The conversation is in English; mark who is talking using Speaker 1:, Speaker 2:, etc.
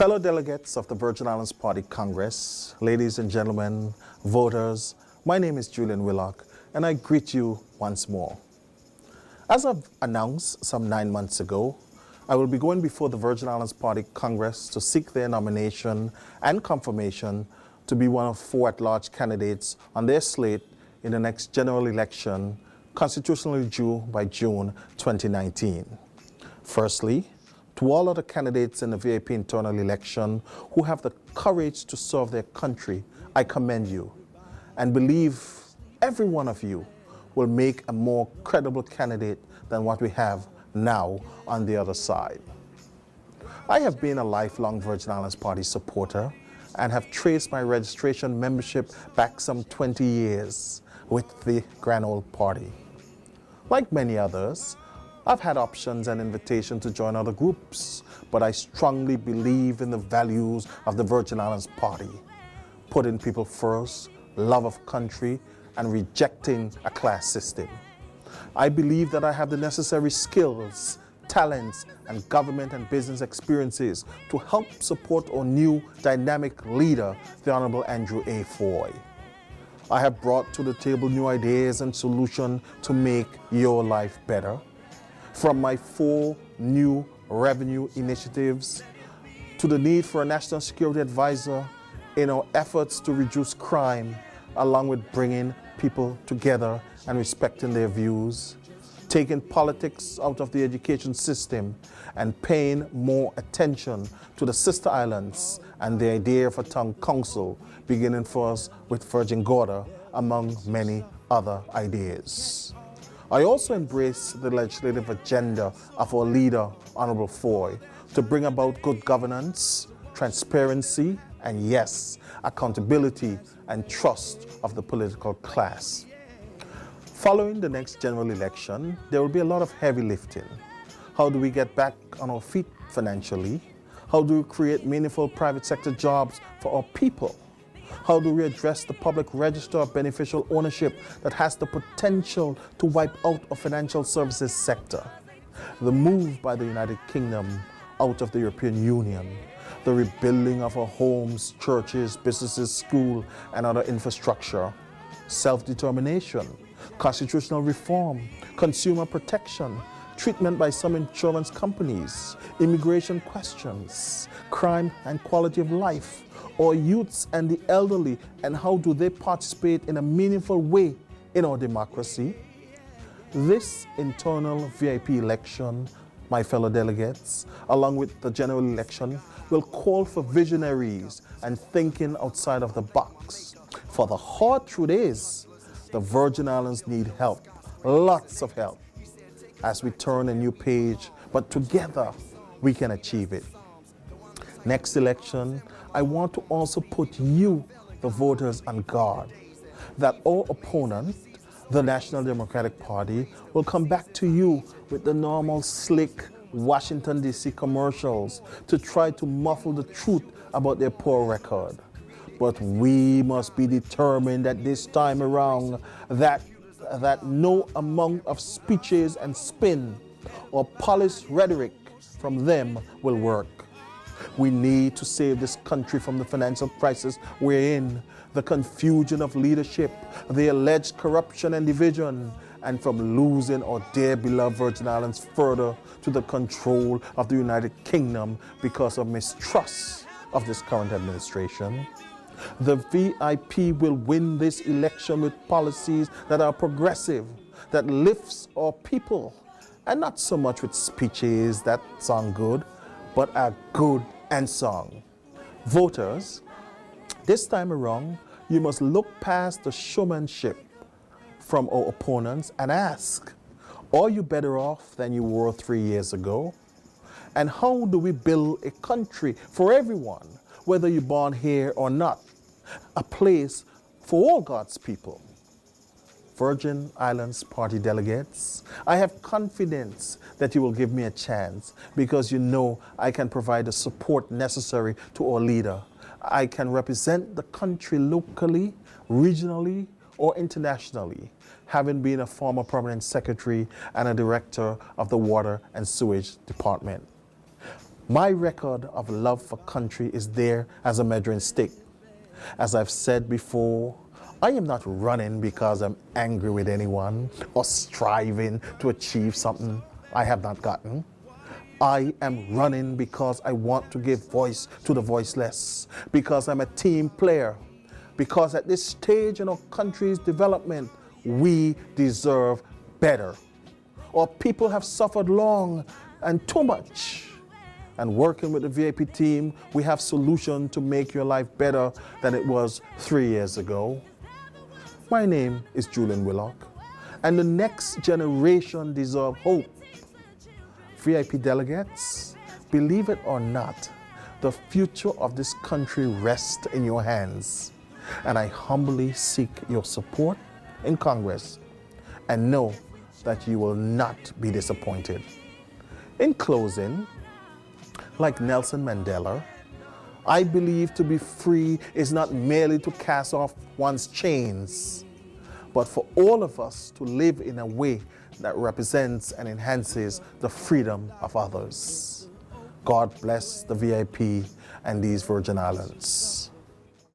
Speaker 1: Fellow delegates of the Virgin Islands Party Congress, ladies and gentlemen, voters, my name is Julian Willock, and I greet you once more. As I've announced some 9 months ago, I will be going before the Virgin Islands Party Congress to seek their nomination and confirmation to be one of 4 at-large candidates on their slate in the next general election, constitutionally due by June 2019. Firstly, to all other candidates in the VIP internal election who have the courage to serve their country, I commend you and believe every one of you will make a more credible candidate than what we have now on the other side. I have been a lifelong Virgin Islands Party supporter and have traced my registration membership back some 20 years with the Grand Old Party. Like many others, I've had options and invitations to join other groups, but I strongly believe in the values of the Virgin Islands Party, putting people first, love of country, and rejecting a class system. I believe that I have the necessary skills, talents, and government and business experiences to help support our new dynamic leader, the Honorable Andrew A. Foy. I have brought to the table new ideas and solutions to make your life better. From my 4 new revenue initiatives to the need for a national security advisor in our efforts to reduce crime, along with bringing people together and respecting their views, taking politics out of the education system and paying more attention to the sister islands and the idea of a town council, beginning first with Virgin Gorda, among many other ideas. I also embrace the legislative agenda of our leader, Honorable Foy, to bring about good governance, transparency, and yes, accountability and trust of the political class. Following the next general election, there will be a lot of heavy lifting. How do we get back on our feet financially? How do we create meaningful private sector jobs for our people? How do we address the public register of beneficial ownership that has the potential to wipe out our financial services sector? The move by the United Kingdom out of the European Union, the rebuilding of our homes, churches, businesses, schools, and other infrastructure, self-determination, constitutional reform, consumer protection, treatment by some insurance companies, immigration questions, crime and quality of life, our youths and the elderly, and how do they participate in a meaningful way in our democracy? This internal VIP election, my fellow delegates, along with the general election, will call for visionaries and thinking outside of the box. For the hard truth is, the Virgin Islands need help, lots of help, as we turn a new page, but together we can achieve it. Next election, I want to also put you, the voters, on guard that our opponent, the National Democratic Party, will come back to you with the normal slick Washington, D.C. commercials to try to muffle the truth about their poor record. But we must be determined that this time around that no amount of speeches and spin or polished rhetoric from them will work. We need to save this country from the financial crisis we're in, the confusion of leadership, the alleged corruption and division, and from losing our dear beloved Virgin Islands further to the control of the United Kingdom because of mistrust of this current administration. The VIP will win this election with policies that are progressive, that lifts our people, and not so much with speeches that sound good, but are good and sung. Voters, this time around, you must look past the showmanship from our opponents and ask, are you better off than you were 3 years ago? And how do we build a country for everyone, whether you're born here or not, a place for all God's people? Virgin Islands Party delegates, I have confidence that you will give me a chance because you know I can provide the support necessary to our leader. I can represent the country locally, regionally, or internationally, having been a former permanent secretary and a director of the Water and Sewage Department. My record of love for country is there as a measuring stick. As I've said before, I am not running because I'm angry with anyone or striving to achieve something I have not gotten. I am running because I want to give voice to the voiceless, because I'm a team player, because at this stage in our country's development, we deserve better. Our people have suffered long and too much. And working with the VIP team, we have solutions to make your life better than it was 3 years ago. My name is Julian Willock, and the next generation deserve hope. VIP delegates, believe it or not, the future of this country rests in your hands. And I humbly seek your support in Congress and know that you will not be disappointed. In closing, like Nelson Mandela, I believe to be free is not merely to cast off one's chains, but for all of us to live in a way that represents and enhances the freedom of others. God bless the VIP and these Virgin Islands.